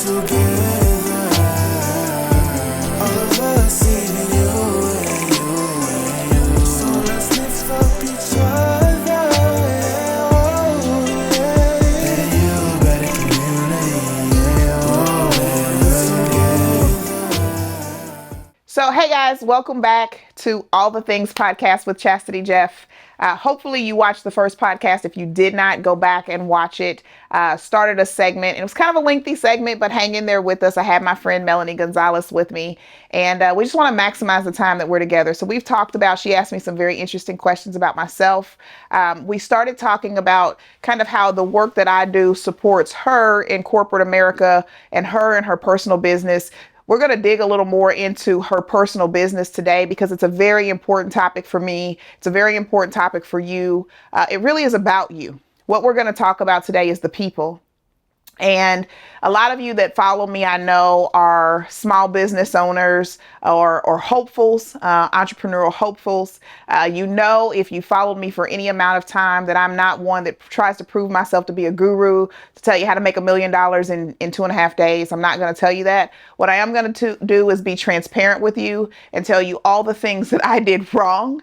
So, hey guys, welcome back to All the Things podcast with Chastity Jeff. Hopefully you watched the first podcast. If you did not, go back and watch it. Started a segment. It was kind of a lengthy segment, but hang in there with us. I had my friend Melanie Gonzalez with me, and we just want to maximize the time that we're together. So we've talked about, she asked me some very interesting questions about myself. We started talking about kind of how the work that I do supports her in corporate America and her personal business. We're going to dig a little more into her personal business today because it's a very important topic for me. It's a very important topic for you. It really is about you. What we're going to talk about today is the people. And a lot of you that follow me, I know, are small business owners or hopefuls, entrepreneurial hopefuls. You know, if you followed me for any amount of time, that I'm not one that tries to prove myself to be a guru, to tell you how to make $1 million in 2.5 days. I'm not going to tell you that. What I am going to do is be transparent with you and tell you all the things that I did wrong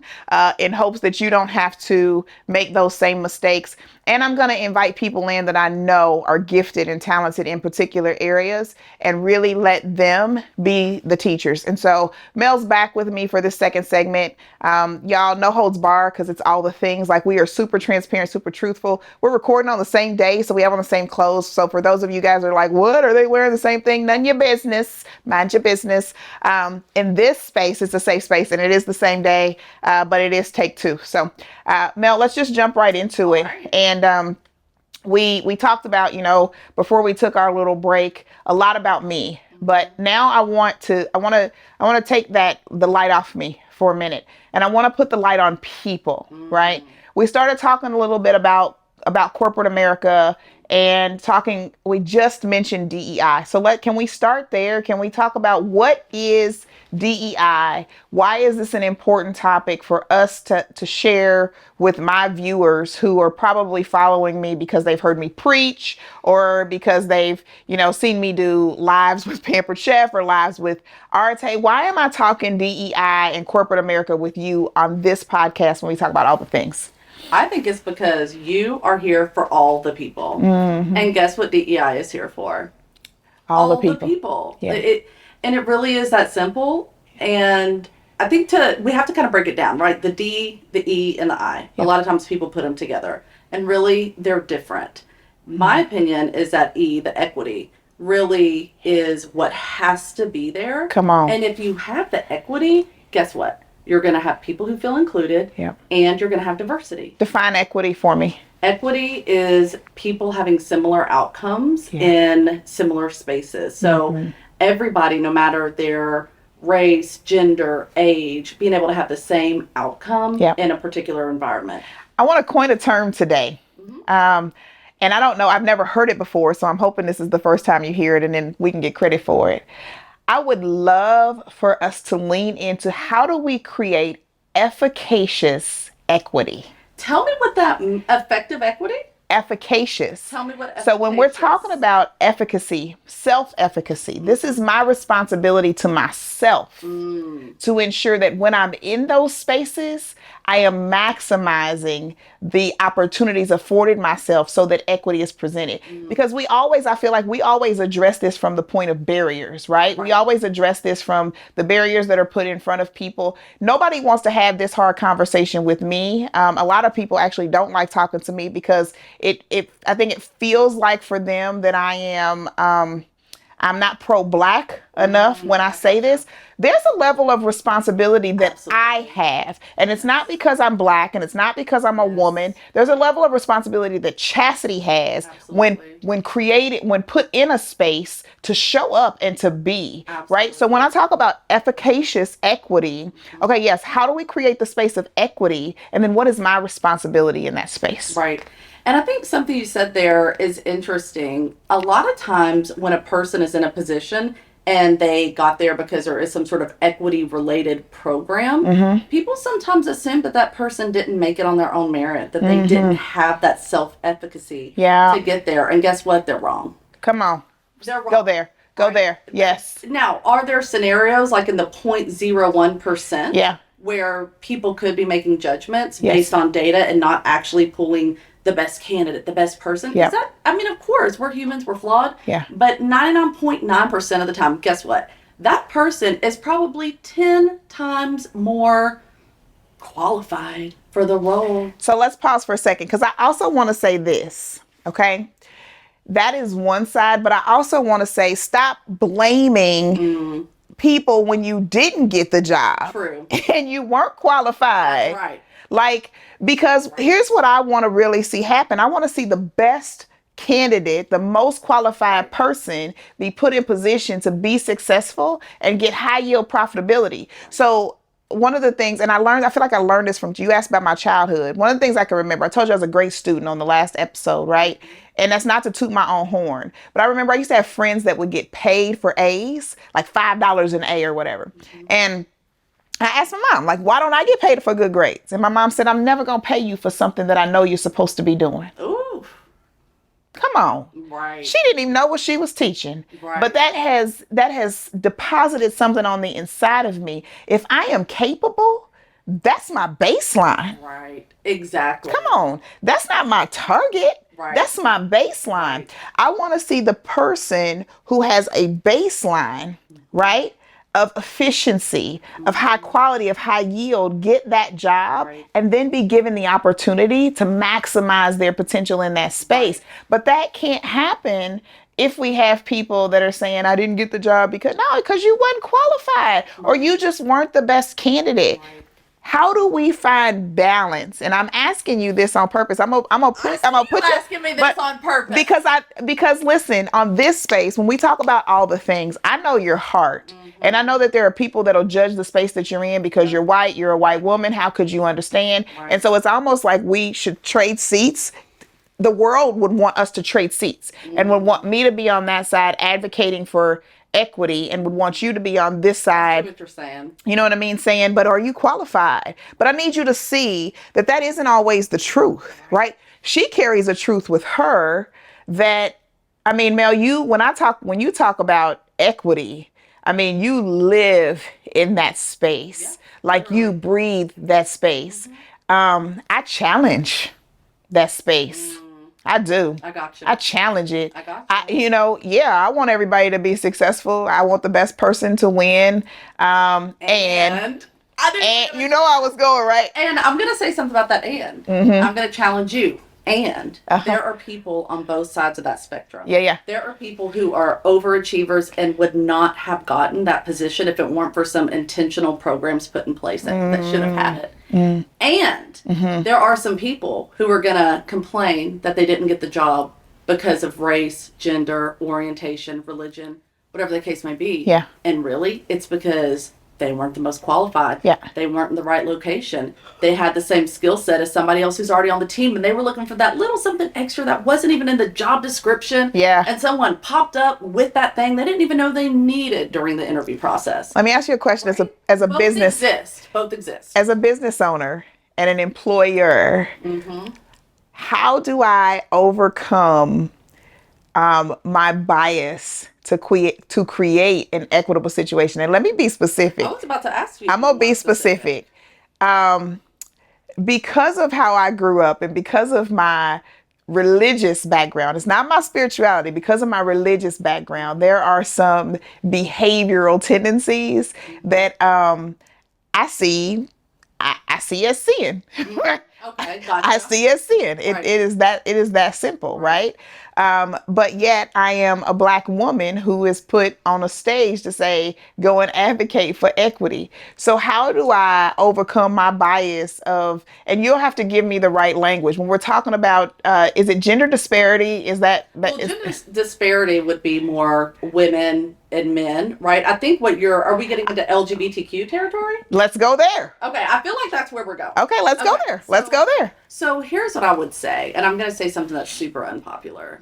in hopes that you don't have to make those same mistakes. And I'm going to invite people in that I know are gifted and talented in particular areas and really let them be the teachers. And so Mel's back with me for this second segment. Y'all, no holds barred, because it's all the things. Like, we are super transparent, super truthful. We're recording on the same day, so we have on the same clothes. So for those of you guys that are like, what, are they wearing the same thing? None of your business. Mind your business. In this space, it's a safe space, and it is the same day, but it is take two. So Mel, let's just jump right into it. And we talked about, before we took our little break, a lot about me. But now I want to take the light off me for a minute, and I want to put the light on people, right? We started talking a little bit about corporate America and we just mentioned DEI. So can we start there? Can we talk about what is DEI? Why is this an important topic for us to share with my viewers who are probably following me because they've heard me preach, or because they've, seen me do lives with Pampered Chef or lives with Arte? Why am I talking DEI and corporate America with you on this podcast when we talk about all the things? I think it's because you are here for all the people. Mm-hmm. And guess what DEI is here for? All the people. Yeah. It really is that simple. And I think we have to kind of break it down, right? The D, the E, and the I. Yep. A lot of times people put them together, and really they're different. Mm-hmm. My opinion is that E, the equity, really is what has to be there. Come on. And if you have the equity, guess what? You're going to have people who feel included, yep, and you're going to have diversity. Define equity for me. Equity is people having similar outcomes, in similar spaces. So everybody, no matter their race, gender, age, being able to have the same outcome, in a particular environment. I want to coin a term today. And I don't know, I've never heard it before, so I'm hoping this is the first time you hear it, and then we can get credit for it. I would love for us to lean into, how do we create efficacious equity? Tell me what that effective equity? Efficacious. Tell me what efficacious. So when we're talking about efficacy, self-efficacy, this is my responsibility to myself to ensure that when I'm in those spaces, I am maximizing the opportunities afforded myself so that equity is presented. Because I feel like we always address this from the point of barriers, right? We always address this from the barriers that are put in front of people. Nobody wants to have this hard conversation with me. A lot of people actually don't like talking to me because I think it feels like for them that I am, I'm not pro-Black enough when I say this. There's a level of responsibility that I have. And it's not because I'm Black, and it's not because I'm a woman. There's a level of responsibility that Chastity has when put in a space to show up and to be, right? So when I talk about efficacious equity, okay, yes, how do we create the space of equity? And then what is my responsibility in that space? Right. And I think something you said there is interesting. A lot of times when a person is in a position and they got there because there is some sort of equity related program, people sometimes assume that person didn't make it on their own merit, that they didn't have that self-efficacy to get there. And guess what? They're wrong. Come on. They're wrong. Go there. Go there. Yes. Now, are there scenarios like in the 0.01%? Yeah. Where people could be making judgments based on data and not actually pulling the best candidate, the best person? Yeah. I mean, of course, we're humans, we're flawed. Yeah. But 99.9% of the time, guess what? That person is probably 10 times more qualified for the role. So let's pause for a second, because I also want to say this, okay? That is one side, but I also want to say stop blaming people when you didn't get the job. True. And you weren't qualified. That's right. Like, because here's what I want to really see happen. I want to see the best candidate, the most qualified person be put in position to be successful and get high yield profitability. So one of the things, and I feel like I learned this from, you asked about my childhood. One of the things I can remember, I told you I was a great student on the last episode, right? And that's not to toot my own horn, but I remember I used to have friends that would get paid for A's, like $5 an A or whatever. And I asked my mom, like, why don't I get paid for good grades? And my mom said, I'm never going to pay you for something that I know you're supposed to be doing. Ooh. Come on. Right. She didn't even know what she was teaching. Right. But that has deposited something on the inside of me. If I am capable, that's my baseline. Right. Exactly. Come on. That's not my target. Right. That's my baseline. Right. I want to see the person who has a baseline, right, of efficiency, of high quality, of high yield, get that job, Right. and then be given the opportunity to maximize their potential in that space. Right. But that can't happen if we have people that are saying, I didn't get the job because you weren't qualified or you just weren't the best candidate. Right. How do we find balance? And I'm asking you this on purpose. I'm gonna put you asking me this on purpose. Because listen, on this space, when we talk about all the things, I know your heart. And I know that there are people that'll judge the space that you're in because you're white, you're a white woman. How could you understand? Right. And so it's almost like we should trade seats. The world would want us to trade seats and would want me to be on that side advocating for equity and would want you to be on this side. What you're saying. You know what I mean? Saying, but are you qualified? But I need you to see that that isn't always the truth, right? She carries a truth with her that, I mean, Mel, when you talk about equity, I mean, you live in that space, like you breathe that space. I challenge that space. I do. I got you. I challenge it. I got you. I want everybody to be successful. I want the best person to win. And you know I was going right. And I'm going to say something about that and. I'm going to challenge you. And there are people on both sides of that spectrum. Yeah. There are people who are overachievers and would not have gotten that position if it weren't for some intentional programs put in place that should have had it. And there are some people who are going to complain that they didn't get the job because of race, gender, orientation, religion, whatever the case may be. Yeah. And really, it's because they weren't the most qualified. Yeah. They weren't in the right location. They had the same skill set as somebody else who's already on the team, and they were looking for that little something extra that wasn't even in the job description. Yeah. And someone popped up with that thing they didn't even know they needed during the interview process. Let me ask you a question. As a Both business, Both exist. as a business owner and an employer, how do I overcome my bias to create an equitable situation? And let me be specific. I was about to ask you. I'm gonna be specific. Because of how I grew up and because of my religious background, it's not my spirituality, because of my religious background, there are some behavioral tendencies that I see as sin. Okay, gotcha. I see as sin. Right. It is that simple, right? But yet I am a Black woman who is put on a stage to say, go and advocate for equity. So how do I overcome my bias and you'll have to give me the right language when we're talking about, is it gender disparity? Gender disparity would be more women and men, right? I think are we getting into LGBTQ territory? Let's go there. Okay, I feel like that's where we're going. Okay, let's go there. Let's go there. So here's what I would say, and I'm going to say something that's super unpopular.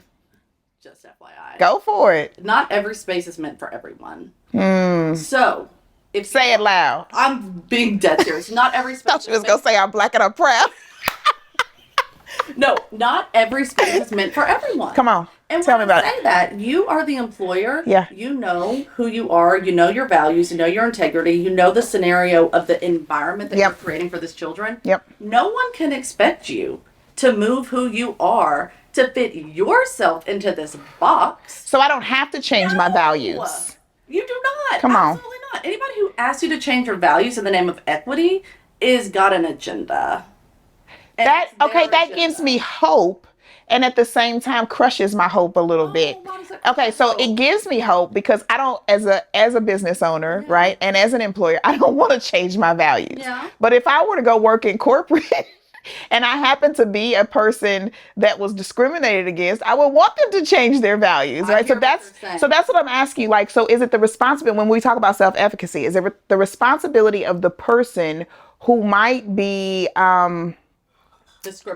Just FYI. Go for it. Not every space is meant for everyone. Mm. So, say it loud. I'm being dead serious. Not every space. I thought she was going to say I'm Black and I'm proud. No, not every space is meant for everyone. Come on. And Tell when me I about say it. that, you are the employer. Yeah. You know who you are. You know your values. You know your integrity. You know the scenario of the environment that you're creating for this children. Yep. No one can expect you to move who you are to fit yourself into this box. So I don't have to change my values. You do not. Come on. Absolutely not. Anybody who asks you to change your values in the name of equity is got an agenda. And that gives me hope, and at the same time crushes my hope a little bit. Why does that crush Okay, your so hope? it gives me hope because I don't, as a business owner, right, and as an employer, I don't want to change my values. Yeah. But if I were to go work in corporate and I happen to be a person that was discriminated against, I would want them to change their values, right? So that's what I'm asking. Like, so is it the responsibility when we talk about self-efficacy? Is it the responsibility of the person who might be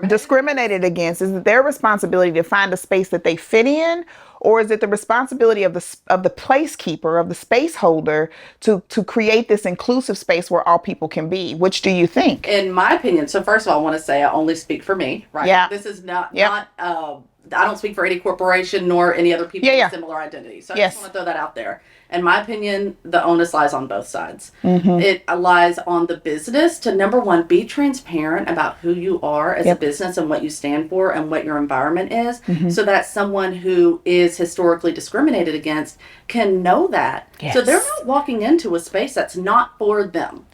discriminated against? Is it their responsibility to find a space that they fit in, or is it the responsibility of the placekeeper, of the space holder, to create this inclusive space where all people can be? Which do you think? In my opinion, so first of all, I want to say I only speak for me, right? Yeah. This is not I don't speak for any corporation nor any other people with similar identities. So I just want to throw that out there. In my opinion, the onus lies on both sides. It lies on the business to, number one, be transparent about who you are as a business and what you stand for and what your environment is, so that someone who is historically discriminated against can know that. So they're not walking into a space that's not for them.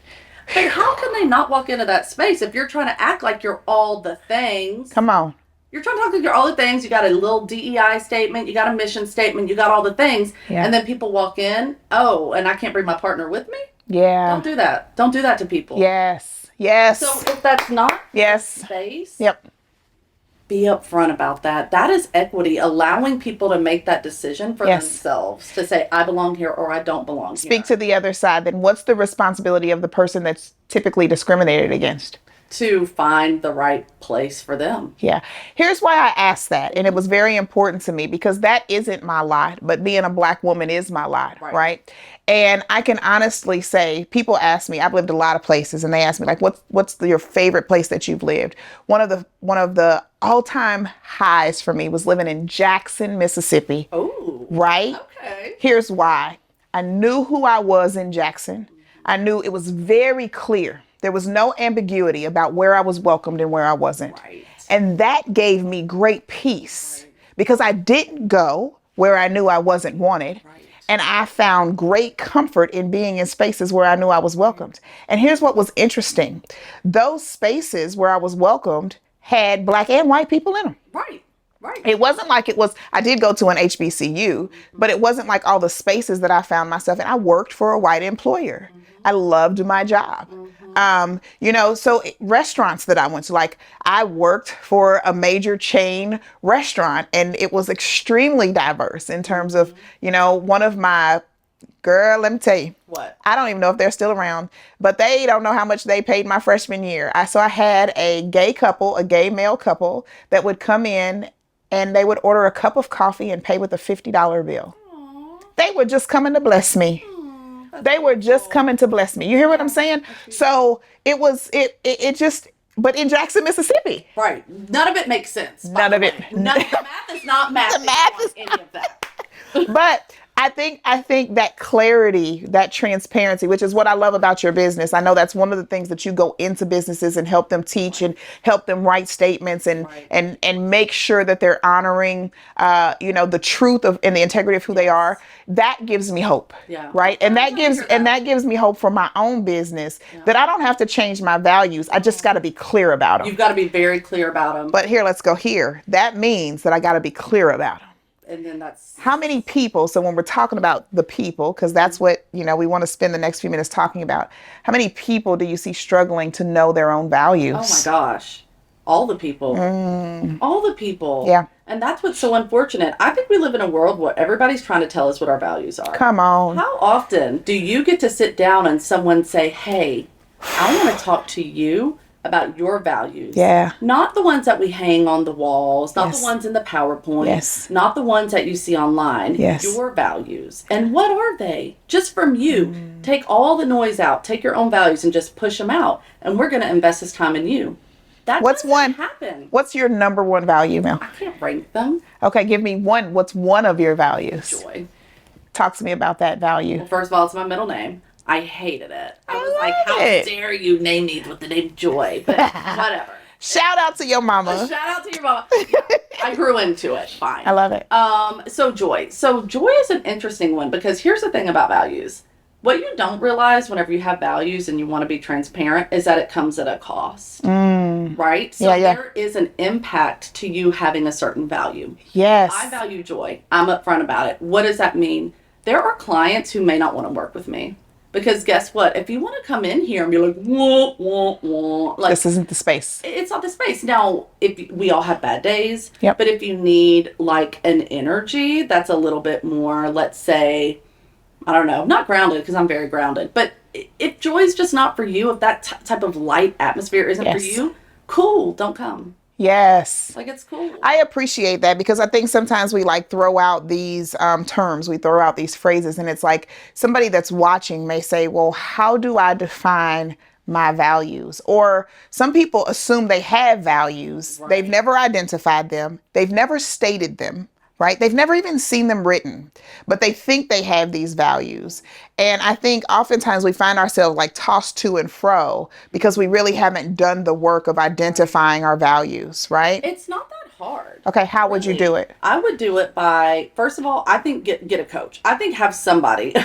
But how can they not walk into that space if you're trying to act like you're all the things? Come on. You're trying to talk like you're all the things. You got a little DEI statement. You got a mission statement. You got all the things. Yeah. And then people walk in. Oh, and I can't bring my partner with me? Yeah. Don't do that. Don't do that to people. Yes. Yes. So if that's not the space, be upfront about that. That is equity, allowing people to make that decision for themselves, to say, I belong here or I don't belong here. Speak to the other side. Then what's the responsibility of the person that's typically discriminated against? To find the right place for them. Yeah. Here's why I asked that. And it was very important to me because that isn't my lot, but being a Black woman is my lot, right? And I can honestly say, people ask me, I've lived a lot of places, and they ask me, like, what's your favorite place that you've lived? One of the all-time highs for me was living in Jackson, Mississippi. Oh. Right? Okay. Here's why. I knew who I was in Jackson. I knew it was very clear. There was no ambiguity about where I was welcomed and where I wasn't. Right. And that gave me great peace because I didn't go where I knew I wasn't wanted. Right. And I found great comfort in being in spaces where I knew I was welcomed. And here's what was interesting. Those spaces where I was welcomed had Black and white people in them. Right. Right. It wasn't like it was, I did go to an HBCU, but it wasn't like all the spaces that I found myself in. I worked for a white employer. I loved my job. So restaurants that I went to, like I worked for a major chain restaurant, and it was extremely diverse in terms of, one of my, girl, let me tell you. What? I don't even know if they're still around, but they don't know how much they paid my freshman year. So I had a gay male couple that would come in and they would order a cup of coffee and pay with a $50 bill. Aww. They were just coming to bless me. They were just coming to bless me. You hear what I'm saying? So it just, but in Jackson, Mississippi. Right. None of it makes sense. None of it. The math is not math. The math is any of that. But I think that clarity, that transparency, which is what I love about your business. I know that's one of the things that you go into businesses and help them teach and help them write statements and make sure that they're honoring, the truth of and the integrity of who they are. That gives me hope. Yeah. Right. And that gives me hope for my own business that I don't have to change my values. I just got to be clear about them. You've got to be very clear about them. But let's go here. That means that I got to be clear about them. And then that's how many people, so when we're talking about the people, because that's what, we want to spend the next few minutes talking about, how many people do you see struggling to know their own values? Oh my gosh. All the people. All the people. Yeah. And that's what's so unfortunate. I think we live in a world where everybody's trying to tell us what our values are. Come on. How often do you get to sit down and someone say, hey, I want to talk to you about your values. Yeah. Not the ones that we hang on the walls, not the ones in the PowerPoint, not the ones that you see online. Yes. Your values. And what are they? Just from you. Take all the noise out, take your own values and just push them out. And we're going to invest this time in you. That What's doesn't one? happen. What's your number one value, Mel? I can't rank them. Okay, give me one. What's one of your values? Joy. Talk to me about that value. Well, first of all, it's my middle name. I hated it. I was like, love how it. dare you name me with the name Joy? But whatever. Shout out to your mama. Shout out to your mama. Yeah, I grew into it. Fine. I love it. So joy. So joy is an interesting one because here's the thing about values. What you don't realize whenever you have values and you want to be transparent is that it comes at a cost. Right? So there is an impact to you having a certain value. Yes. I value joy. I'm upfront about it. What does that mean? There are clients who may not want to work with me. Because guess what? If you want to come in here and be like, wah, wah, wah, like, this isn't the space. It's not the space. Now, if we all have bad days, yep. But if you need like an energy that's a little bit more, let's say, I don't know, not grounded because I'm very grounded, but if joy's just not for you, if that type of light atmosphere isn't for you, cool, don't come. Yes. Like, it's cool. I appreciate that because I think sometimes we like throw out these terms, we throw out these phrases, and it's like somebody that's watching may say, well, how do I define my values? Or some people assume they have values. Right. They've never identified them. They've never stated them. Right? They've never even seen them written, but they think they have these values. And I think oftentimes we find ourselves like tossed to and fro because we really haven't done the work of identifying our values, right? It's not that hard. Okay, how would you do it? I would do it by, first of all, I think get a coach. I think have somebody.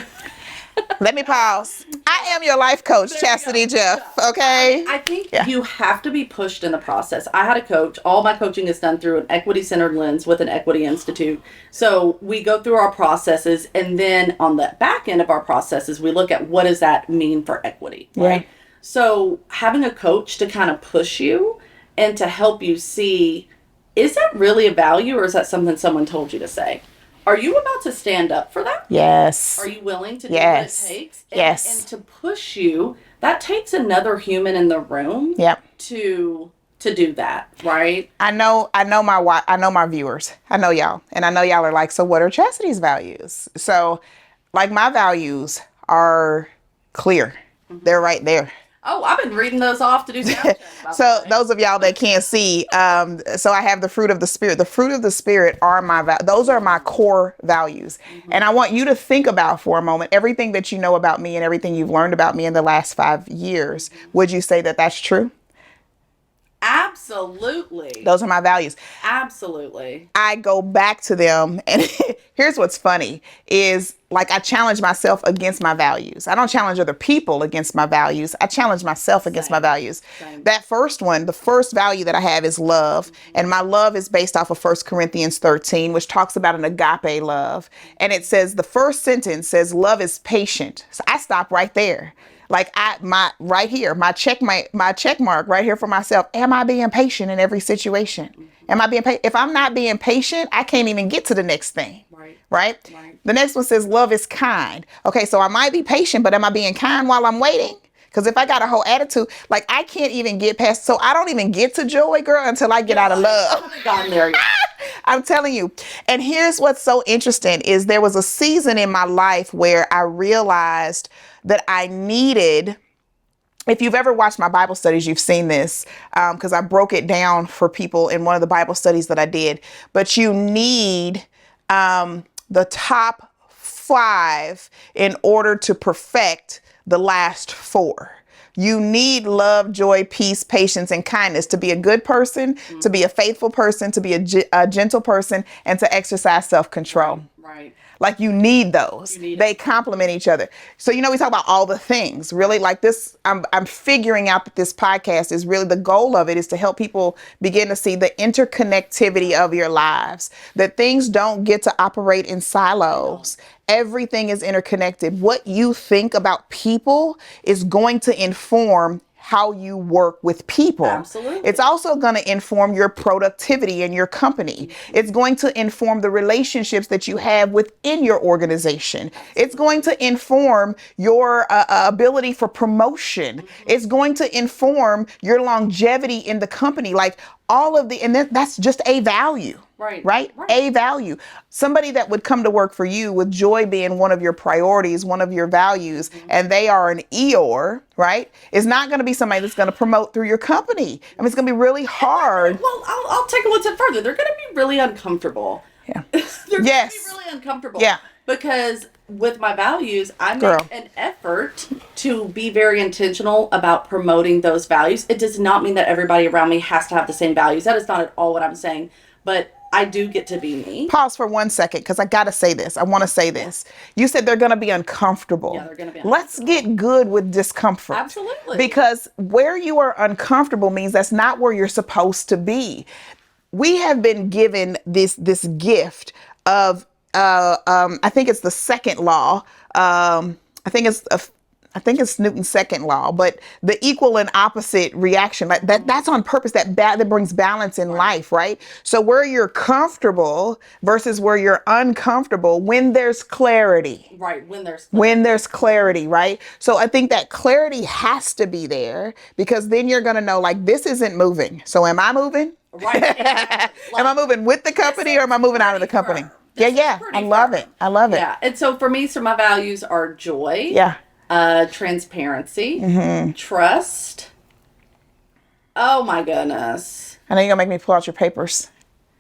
Let me pause. I am your life coach, Chastity Jeff. Okay. I think you have to be pushed in the process. I had a coach. All my coaching is done through an equity-centered lens with an equity institute. So we go through our processes, and then on the back end of our processes, we look at what does that mean for equity, right? Yeah. So having a coach to kind of push you and to help you see, is that really a value or is that something someone told you to say? Are you about to stand up for that? Yes. Are you willing to do what it takes? Yes. And to push you, that takes another human in the room. Yep. To do that, right? I know my viewers. I know y'all. And I know y'all are like, so what are Chastity's values? So like my values are clear. Mm-hmm. They're right there. Oh, I've been reading those off to do So those of y'all that can't see, so I have the fruit of the Spirit. The fruit of the Spirit are those are my core values. Mm-hmm. And I want you to think about for a moment everything that you know about me and everything you've learned about me in the last 5 years. Mm-hmm. Would you say that that's true? Absolutely. Those are my values. Absolutely. I go back to them, and here's what's funny is like I challenge myself against my values. I don't challenge other people against my values. I challenge myself against my values. That first one, the first value that I have is love. Mm-hmm. And my love is based off of 1 Corinthians 13, which talks about an agape love. And it says, the first sentence says, love is patient. So I stop right there. Like my check mark right here for myself. Am I being patient in every situation? Mm-hmm. Am I being patient? If I'm not being patient, I can't even get to the next thing. Right? The next one says love is kind. Okay, so I might be patient, but am I being kind while I'm waiting? Because if I got a whole attitude, like I can't even get past, so I don't even get to joy, girl, until I get out of love. I haven't gotten there yet. I'm telling you. And here's what's so interesting is there was a season in my life where I realized that I needed, if you've ever watched my Bible studies, you've seen this because I broke it down for people in one of the Bible studies that I did. But you need the top 5 in order to perfect the last 4. You need love, joy, peace, patience, and kindness to be a good person, mm-hmm. to be a faithful person, to be a gentle person, and to exercise self-control. Right. Like you need those. They complement each other. So, we talk about all the things really like this. I'm figuring out that this podcast is really, the goal of it is to help people begin to see the interconnectivity of your lives, that things don't get to operate in silos. Everything is interconnected. What you think about people is going to inform how you work with people. Absolutely. It's also going to inform your productivity in your company. It's going to inform the relationships that you have within your organization. It's going to inform your ability for promotion. It's going to inform your longevity in the company. Like all of and that's just a value. Right? A value. Somebody that would come to work for you with joy being one of your priorities, one of your values, and they are an Eeyore, right? Is not going to be somebody that's going to promote through your company. I mean, it's going to be really hard. Well, I'll take it one step further. They're going to be really uncomfortable. Yeah. They're going to be really uncomfortable. Yeah. Because with my values, I make an effort to be very intentional about promoting those values. It does not mean that everybody around me has to have the same values. That is not at all what I'm saying. But I do get to be me. Pause for 1 second, because I got to say this. I want to say this. You said they're going to be uncomfortable. Yeah, they're going to be uncomfortable. Let's get good with discomfort. Absolutely. Because where you are uncomfortable means that's not where you're supposed to be. We have been given this gift of I think it's the second law. I think it's Newton's second law, but the equal and opposite reaction, that's on purpose. That brings balance in life, right? So where you're comfortable versus where you're uncomfortable, when there's clarity. Right, when there's clarity, right? So I think that clarity has to be there, because then you're going to know, like, this isn't moving. So am I moving? Right. Am I moving with the company, or am I moving out of the company? Yeah. I love it. Yeah. And so for me, my values are joy. Yeah. Transparency. Trust. Oh my goodness. I know you're gonna make me pull out your papers.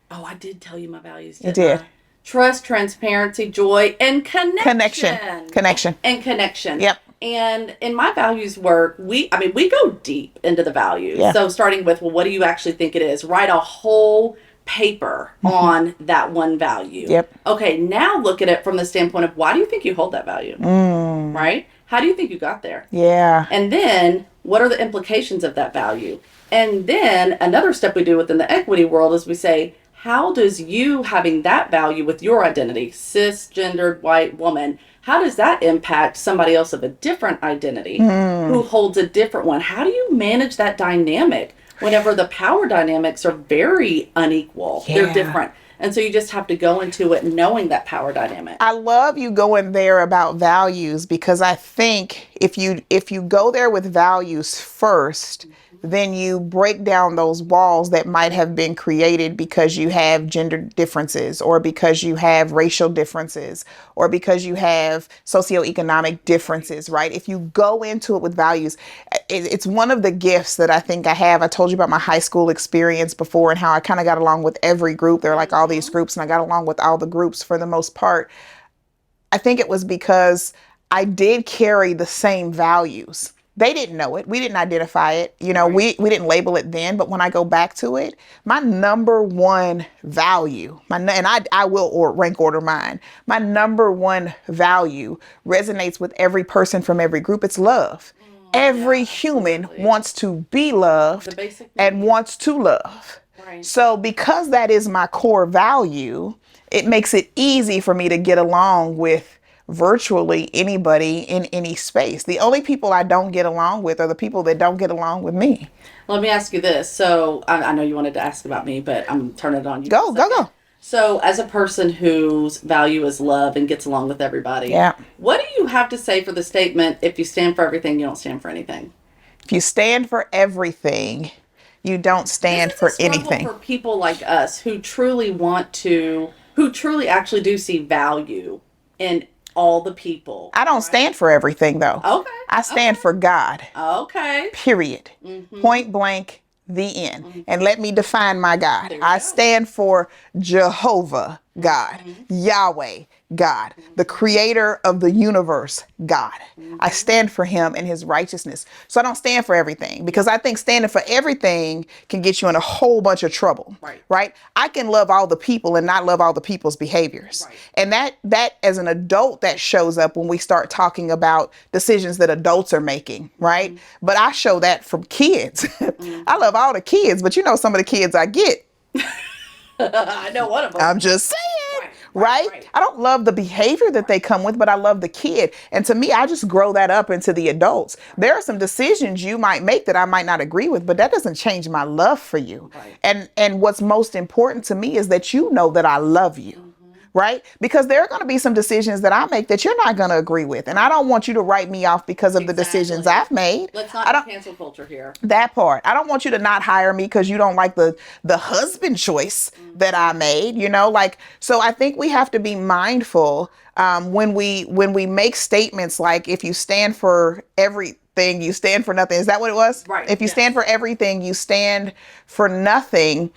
Oh, I did tell you my values. You did. Trust, transparency, joy, and connection. And connection. Yep. And in my values work, we go deep into the values. Yeah. So starting with, well, what do you actually think it is? Write a whole paper on that one value. Yep. Okay, now look at it from the standpoint of, why do you think you hold that value? Right? How do you think you got there? Yeah. And then what are the implications of that value? And then another step we do within the equity world is we say, how does you having that value with your identity, cisgendered white woman, how does that impact somebody else of a different identity who holds a different one? How do you manage that dynamic whenever the power dynamics are very unequal? Yeah. They're different. And so you just have to go into it knowing that power dynamic. I love you going there about values, because I think if you go there with values first, then you break down those walls that might have been created because you have gender differences, or because you have racial differences, or because you have socioeconomic differences, right? If you go into it with values, it's one of the gifts that I think I have. I told you about my high school experience before, and how I kind of got along with every group. There are like all these groups, and I got along with all the groups for the most part. I think it was because I did carry the same values. They didn't know it. We didn't identify it. You know, we didn't label it then. But when I go back to it, my number one value, and I will rank order mine. My number one value resonates with every person from every group. It's love. Every human wants to be loved and wants to love. Right. So because that is my core value, it makes it easy for me to get along with virtually anybody in any space. The only people I don't get along with are the people that don't get along with me. Let me ask you this. So I know you wanted to ask about me, but I'm turning it on you. Go. So as a person whose value is love and gets along with everybody, what do you have to say for the statement, if you stand for everything, you don't stand for anything? If you stand for everything, you don't stand for anything. For people like us who truly actually do see value in all the people. I don't stand for everything, though. Okay. I stand for God. Okay. Period. Point blank, the end. And let me define my God. I stand for Jehovah God, Yahweh God, the creator of the universe God. I stand for him and his righteousness. So I don't stand for everything, because I think standing for everything can get you in a whole bunch of trouble. Right? I can love all the people and not love all the people's behaviors. And that as an adult, that shows up when we start talking about decisions that adults are making, right? But I show that from kids. I love all the kids, but you know some of the kids I get. I know one of them. I'm just saying, right? I don't love the behavior that they come with, but I love the kid. And to me, I just grow that up into the adults. There are some decisions you might make that I might not agree with, but that doesn't change my love for you. And what's most important to me is that you know that I love you. right? Because there are going to be some decisions that I make that you're not going to agree with. And I don't want you to write me off because of the decisions I've made. Let's not do cancel culture here. That part. I don't want you to not hire me because you don't like the husband choice that I made, like, so I think we have to be mindful when we make statements like, if you stand for everything, you stand for nothing. Is that what it was? Right. If you stand for everything, you stand for nothing.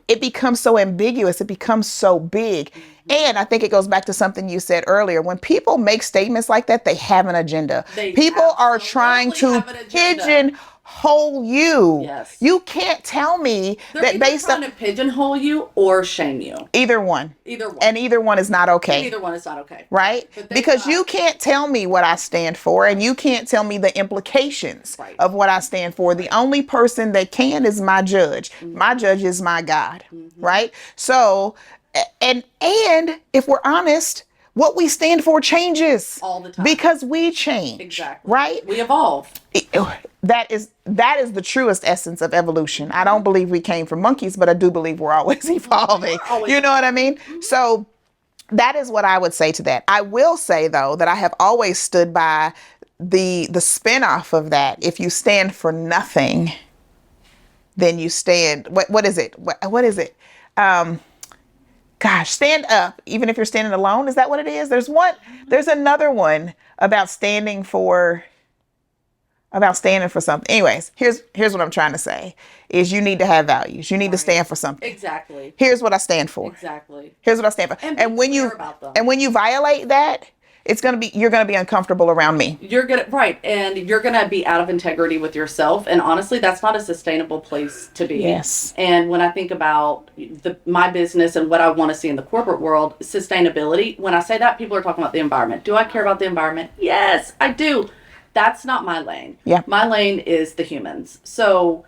It becomes so ambiguous. It becomes so big. And I think it goes back to something you said earlier. When people make statements like that, they have an agenda. People are trying to pigeonhole you. Yes. You can't tell me that based on to pigeonhole you or shame you. Either one. And either one is not okay. And either one is not okay. Right? Because you can't tell me what I stand for, and you can't tell me the implications of what I stand for. The only person that can is my judge. My judge is my God. Right? So, and if we're honest, what we stand for changes all the time because we change. Exactly. Right? We evolve. That is the truest essence of evolution. I don't believe we came from monkeys, but I do believe we're always evolving. You know what I mean? So that is what I would say to that. I will say, though, that I have always stood by the spinoff of that. If you stand for nothing, then you stand. What is it? What is it? Gosh, stand up, even if you're standing alone. Is that what it is? There's another one about standing for something. Anyways, here's what I'm trying to say is you need to have values. You need to stand for something. Exactly. Here's what I stand for. Exactly. Here's what I stand for. And when you violate that, you're gonna be uncomfortable around me. And you're gonna be out of integrity with yourself. And honestly, that's not a sustainable place to be. Yes. And when I think about my business and what I want to see in the corporate world, sustainability. When I say that, people are talking about the environment. Do I care about the environment? Yes, I do. That's not my lane. Yeah. My lane is the humans. So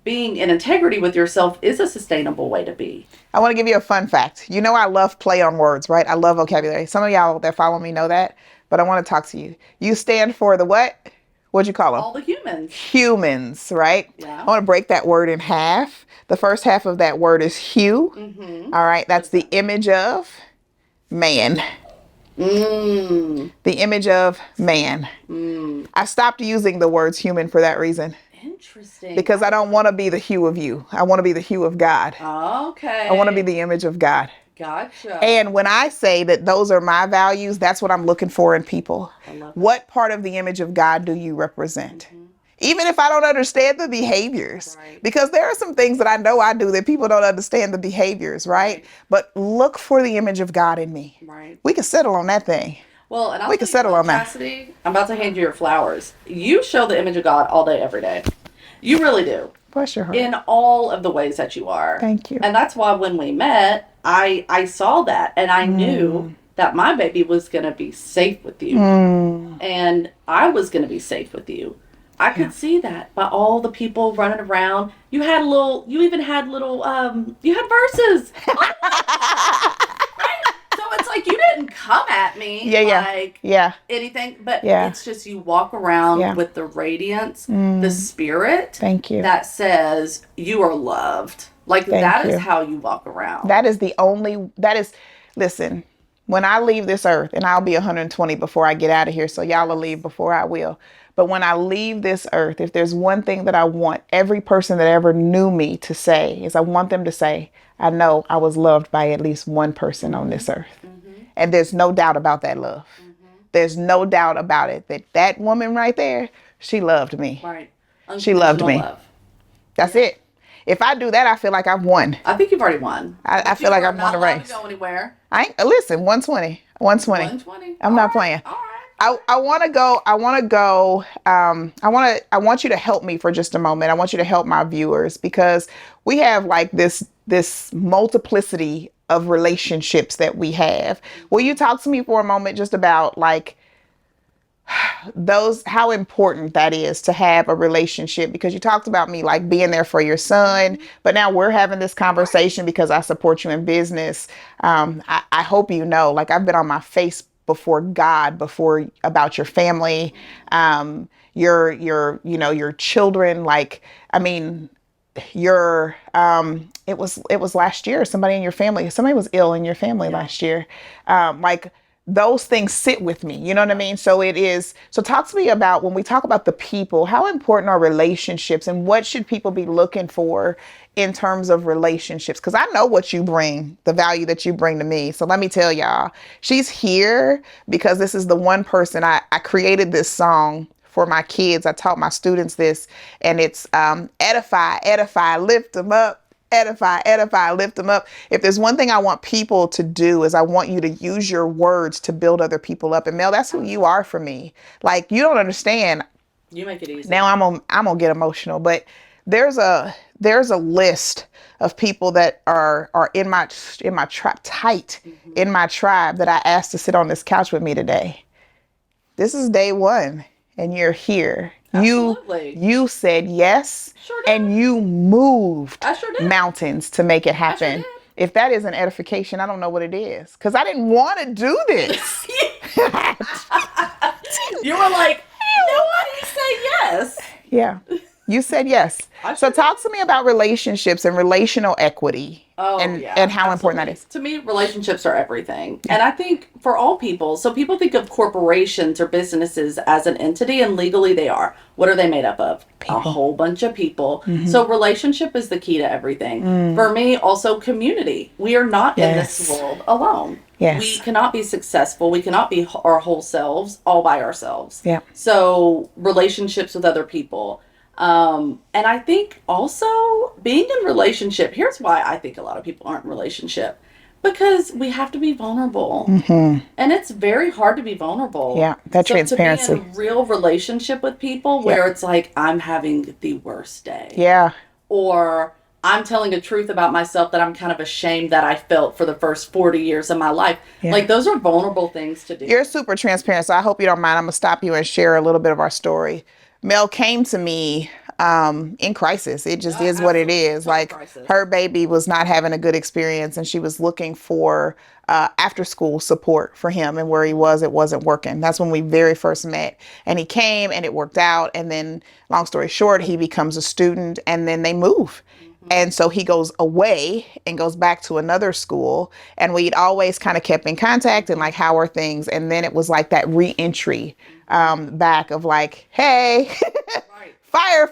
being in integrity with yourself is a sustainable way to be. I want to give you a fun fact. I love play on words, right? I love vocabulary. Some of y'all that follow me know that, but I want to talk to you. You stand for the what? What'd you call them? All the humans. Humans, right? Yeah. I want to break that word in half. The first half of that word is hue. Mm-hmm. All right. That's the image of man. The image of man. I stopped using the words human for that reason. Interesting. Because I don't want to be the hue of you. I want to be the hue of God. Okay. I want to be the image of God. Gotcha. And when I say that those are my values, that's what I'm looking for in people. I love that. What part of the image of God do you represent? Mm-hmm. Even if I don't understand the behaviors, because there are some things that I know I do that people don't understand the behaviors, right? But look for the image of God in me. Right. We can settle on that thing. Well, and we can settle on that. Chastity, I'm about to hand you your flowers. You show the image of God all day, every day. You really do. Bless your heart. In all of the ways that you are. Thank you. And that's why when we met, I saw that and I knew that my baby was going to be safe with you. And I was going to be safe with you. I could see that by all the people running around. You had you had verses. Right? So it's like you didn't come at me anything, but it's just you walk around with the radiance, the spirit. Thank you. That says you are loved. Like that is how you walk around. Listen, when I leave this earth, and I'll be 120 before I get out of here, so y'all will leave before I will. But when I leave this earth, if there's one thing that I want every person that ever knew me to say, is I want them to say, I know I was loved by at least one person on this earth. And there's no doubt about that love. There's no doubt about it. That woman right there, she loved me. Right. She loved me. Love. That's it. If I do that, I feel like I've won. I think you've already won. I feel like I've won the race. To go anywhere. Listen, 120. 120. I'm not playing. All right. I want you to help me for just a moment. I want you to help my viewers because we have like this multiplicity of relationships that we have. Will you talk to me for a moment just about like how important that is to have a relationship? Because you talked about me like being there for your son, but now we're having this conversation because I support you in business. I hope you know, like I've been on my face before God, about your family, your children. Like, I mean, your it was last year, somebody was ill in your family last year. Like those things sit with me, you know what I mean? So talk to me about, when we talk about the people, how important are relationships, and what should people be looking for in terms of relationships? Because I know what you bring, the value that you bring to me. So let me tell y'all, she's here because this is the one person I created this song for my kids. I taught my students this, and it's edify, lift them up. Edify, lift them up. If there's one thing I want people to do, is I want you to use your words to build other people up. And Mel, that's who you are for me. Like, you don't understand. You make it easy. Now I'm gonna get emotional, but there's a list of people that are in my tribe, in my tribe, that I asked to sit on this couch with me today. This is day one, and you're here. Absolutely. You said yes, sure did. And you moved mountains to make it happen. Sure if that isn't edification, I don't know what it is. Because I didn't want to do this. You were like, why do you say yes? Yeah. You said yes. So talk to me about relationships and relational equity. And how important that is. To me, relationships are everything. And I think for all people, so people think of corporations or businesses as an entity, and legally they are. What are they made up of? People. A whole bunch of people. So relationship is the key to everything. For me, also community. We are not in this world alone. Yes. We cannot be successful. We cannot be our whole selves all by ourselves. Yeah. So relationships with other people. And I think also being in relationship, here's why I think a lot of people aren't in relationship. Because we have to be vulnerable. And it's very hard to be vulnerable. Yeah, that transparency. To be in a real relationship with people where it's like, I'm having the worst day. Yeah. Or I'm telling a truth about myself that I'm kind of ashamed that I felt for the first 40 years of my life. Yeah. Like, those are vulnerable things to do. You're super transparent, so I hope you don't mind. I'm going to stop you and share a little bit of our story. Mel came to me in crisis. It just is what it is. Like, her baby was not having a good experience, and she was looking for after school support for him, and where he was, it wasn't working. That's when we very first met, and he came and it worked out. And then, long story short, he becomes a student, and then they move. And so he goes away and goes back to another school, and we'd always kind of kept in contact and like, how are things? And then it was like that re-entry back of like, hey, fire.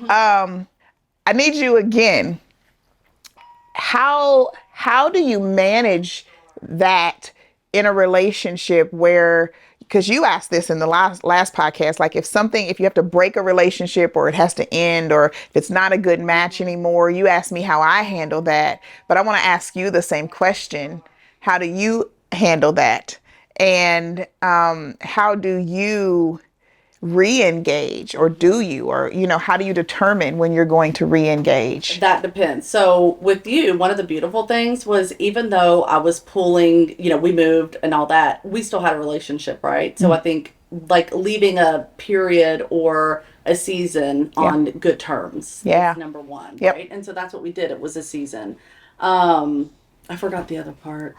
I need you again. How do you manage that in a relationship where, because you asked this in the last podcast, like if you have to break a relationship, or it has to end, or if it's not a good match anymore, you asked me how I handle that, but I want to ask you the same question. How do you handle that? And how do you re-engage, or do you, or, how do you determine when you're going to re-engage? That depends. So with you, one of the beautiful things was, even though I was pulling, we moved and all that, we still had a relationship, right? So I think like leaving a period or a season on good terms is number one, right? And so that's what we did. It was a season. I forgot the other part.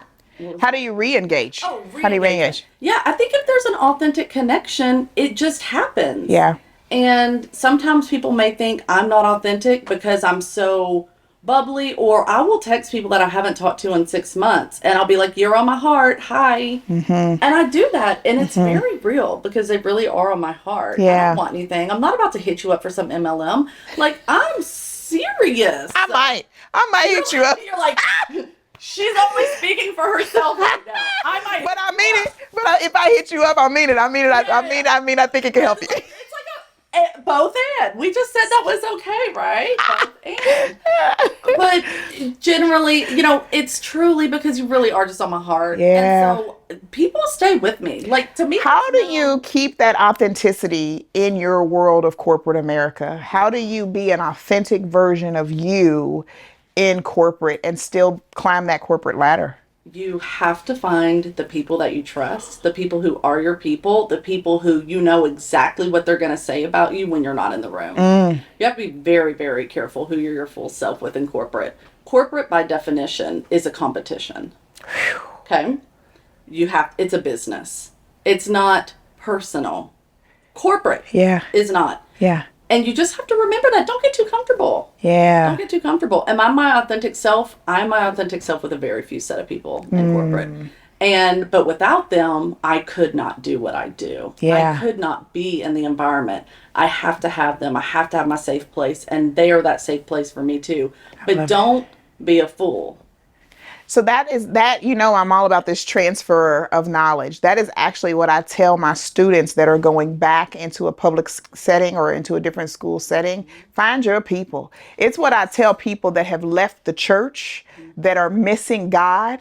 How do you re-engage? How do you re-engage? Yeah, I think if there's an authentic connection, it just happens. Yeah. And sometimes people may think I'm not authentic because I'm so bubbly, or I will text people that I haven't talked to in 6 months, and I'll be like, you're on my heart, hi. And I do that, and it's very real, because they really are on my heart. I don't want anything. I'm not about to hit you up for some MLM. Like, I'm serious. I might hit you up. You're like, she's only speaking for herself right now. But I mean it. But if I hit you up, I mean it. I mean, I think it can help you. It's like both and. We just said that was okay, right? Both and. But generally, it's truly because you really are just on my heart. Yeah. And so people stay with me. Like, to me, how do you keep that authenticity in your world of corporate America? How do you be an authentic version of you in corporate and still climb that corporate ladder? You have to find the people that you trust, the people who are your people, the people who you know exactly what they're going to say about you when you're not in the room. You have to be very, very careful who you're your full self with in corporate. Corporate, by definition, is a competition. Okay? It's a business. It's not personal. Corporate is not. Yeah. And you just have to remember that. Don't get too comfortable. Yeah. Don't get too comfortable. Am I my authentic self? I'm my authentic self with a very few set of people in corporate. But without them, I could not do what I do. Yeah. I could not be in the environment. I have to have them. I have to have my safe place. And they are that safe place for me too. But don't be a fool. So that is that, I'm all about this transfer of knowledge. That is actually what I tell my students that are going back into a public setting or into a different school setting. Find your people. It's what I tell people that have left the church, that are missing God,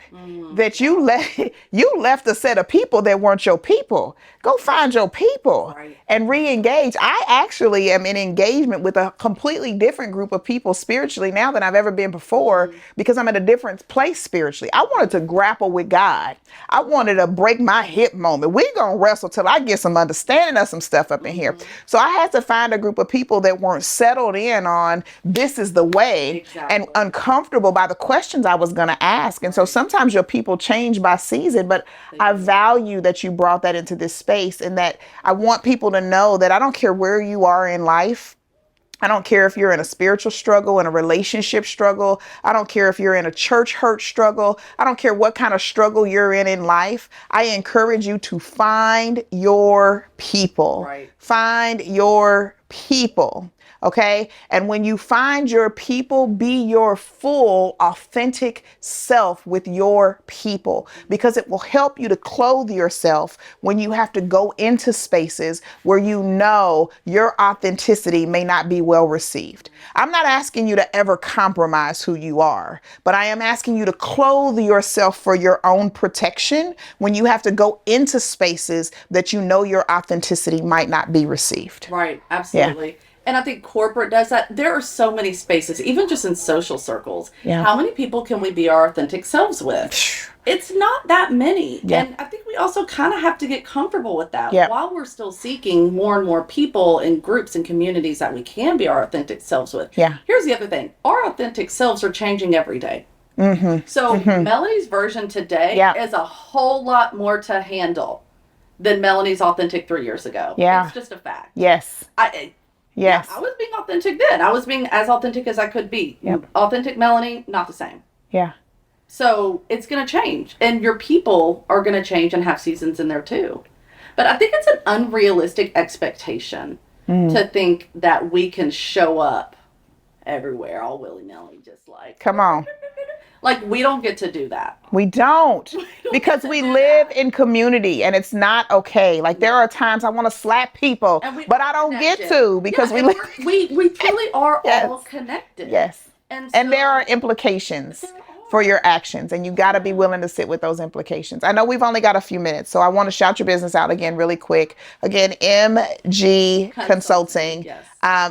that you left a set of people that weren't your people. Go find your people and re-engage. I actually am in engagement with a completely different group of people spiritually now than I've ever been before, because I'm at a different place spiritually. I wanted to grapple with God. I wanted to break my hip moment. We're going to wrestle till I get some understanding of some stuff up in here. So I had to find a group of people that weren't settled in on this is the way and uncomfortable by the questions I was going to ask. And so sometimes your people change by season, but I value that you brought that into this space, and that I want people to know that I don't care where you are in life. I don't care if you're in a spiritual struggle, in a relationship struggle. I don't care if you're in a church hurt struggle. I don't care what kind of struggle you're in life. I encourage you to find your people. Find your people. Okay. And when you find your people, be your full, authentic self with your people, because it will help you to clothe yourself when you have to go into spaces where you know your authenticity may not be well received. I'm not asking you to ever compromise who you are, but I am asking you to clothe yourself for your own protection when you have to go into spaces that you know your authenticity might not be received. Right. Absolutely. Yeah. And I think corporate does that. There are so many spaces, even just in social circles. Yeah. How many people can we be our authentic selves with? It's not that many. Yeah. And I think we also kind of have to get comfortable with that. Yeah. While we're still seeking more and more people in groups and communities that we can be our authentic selves with. Yeah. Here's the other thing. Our authentic selves are changing every day. So Melanie's version today is a whole lot more to handle than Melanie's authentic 3 years ago. Yeah. It's just a fact. Yes. Yes. I was being authentic then. I was being as authentic as I could be. Yep. Authentic Melanie, not the same. Yeah. So it's going to change. And your people are going to change and have seasons in there too. But I think it's an unrealistic expectation to think that we can show up everywhere all willy-nilly, just like... Come on. Like, we don't get to do that. We don't. Because we live in community, and it's not okay. Like, there are times I want to slap people, but I don't get to, because we truly are all connected. Yes. And there are implications for your actions, and you got to be willing to sit with those implications. I know we've only got a few minutes, so I want to shout your business out again really quick. Again, MG Consulting. Yes.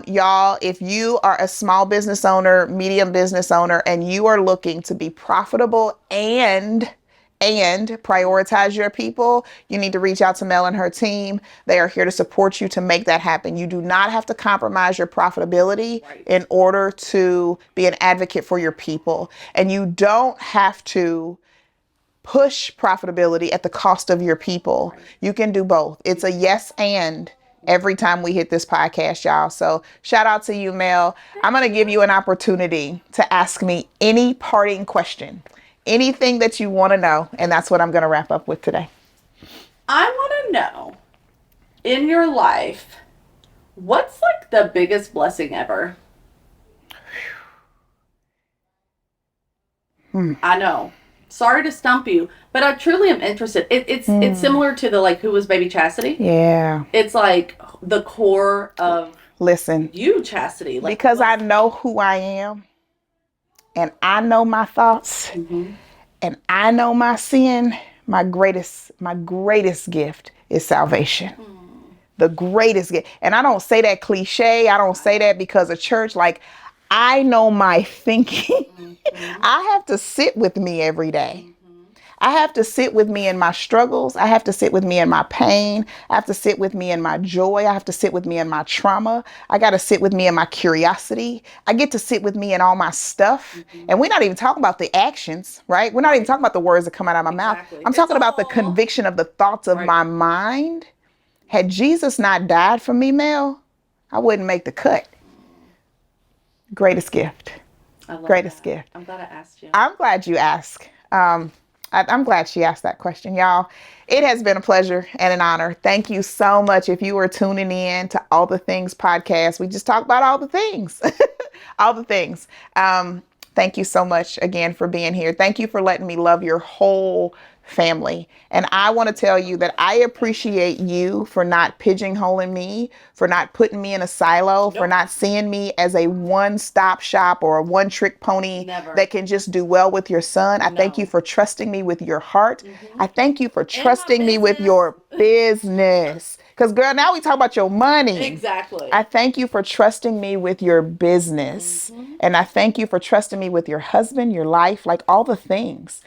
Y'all, if you are a small business owner, medium business owner, and you are looking to be profitable and prioritize your people, you need to reach out to Mel and her team. They are here to support you to make that happen. You do not have to compromise your profitability in order to be an advocate for your people. And you don't have to push profitability at the cost of your people. You can do both. It's a yes and every time we hit this podcast, y'all. So shout out to you, Mel. I'm going to give you an opportunity to ask me any parting question. Anything that you want to know, and that's what I'm going to wrap up with today. I want to know, in your life, what's like the biggest blessing ever? I know. Sorry to stump you, but I truly am interested. It's similar to the like, who was baby Chastity? Yeah. It's like the core of you, Chastity. Like, because I know who I am. And I know my thoughts, and I know my sin. My greatest gift is salvation. The greatest gift. And I don't say that cliche. I don't say that because of church. Like, I know my thinking. I have to sit with me every day. I have to sit with me in my struggles. I have to sit with me in my pain. I have to sit with me in my joy. I have to sit with me in my trauma. I got to sit with me in my curiosity. I get to sit with me in all my stuff. And we're not even talking about the actions, right? We're not even talking about the words that come out of my mouth. I'm talking about the conviction of the thoughts of my mind. Had Jesus not died for me, Mel, I wouldn't make the cut. Greatest gift. I love Greatest that. gift. I'm glad I asked you. I'm glad you asked. I'm glad she asked that question, y'all. It has been a pleasure and an honor. Thank you so much. If you are tuning in to All the Things podcast, we just talk about all the things, all the things. Thank you so much again for being here. Thank you for letting me love your whole family. And I want to tell you that I appreciate you for not pigeonholing me, for not putting me in a silo, for not seeing me as a one-stop shop or a one-trick pony that can just do well with your son. I thank you for trusting me with your heart. I thank you for trusting me with your business. Because, girl, now we talk about your money. Exactly. I thank you for trusting me with your business. And I thank you for trusting me with your husband, your life, like all the things.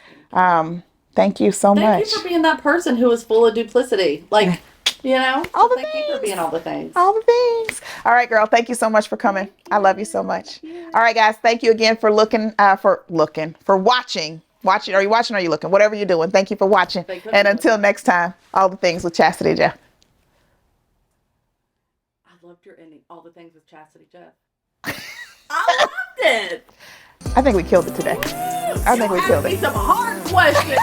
Thank you so much. Thank you for being that person who is full of duplicity. Like, all the thank things. you for being all the things. All the things. All right, girl. Thank you so much for coming. I love you so much. All right, guys. Thank you again for watching. Watching. Are you watching or are you looking? Whatever you're doing. Thank you for watching. And until next time, All the Things with Chastity Jeff. I loved your ending. All the Things with Chastity Jeff. I loved it. I think we killed it today. I think we killed it. Some hard questions.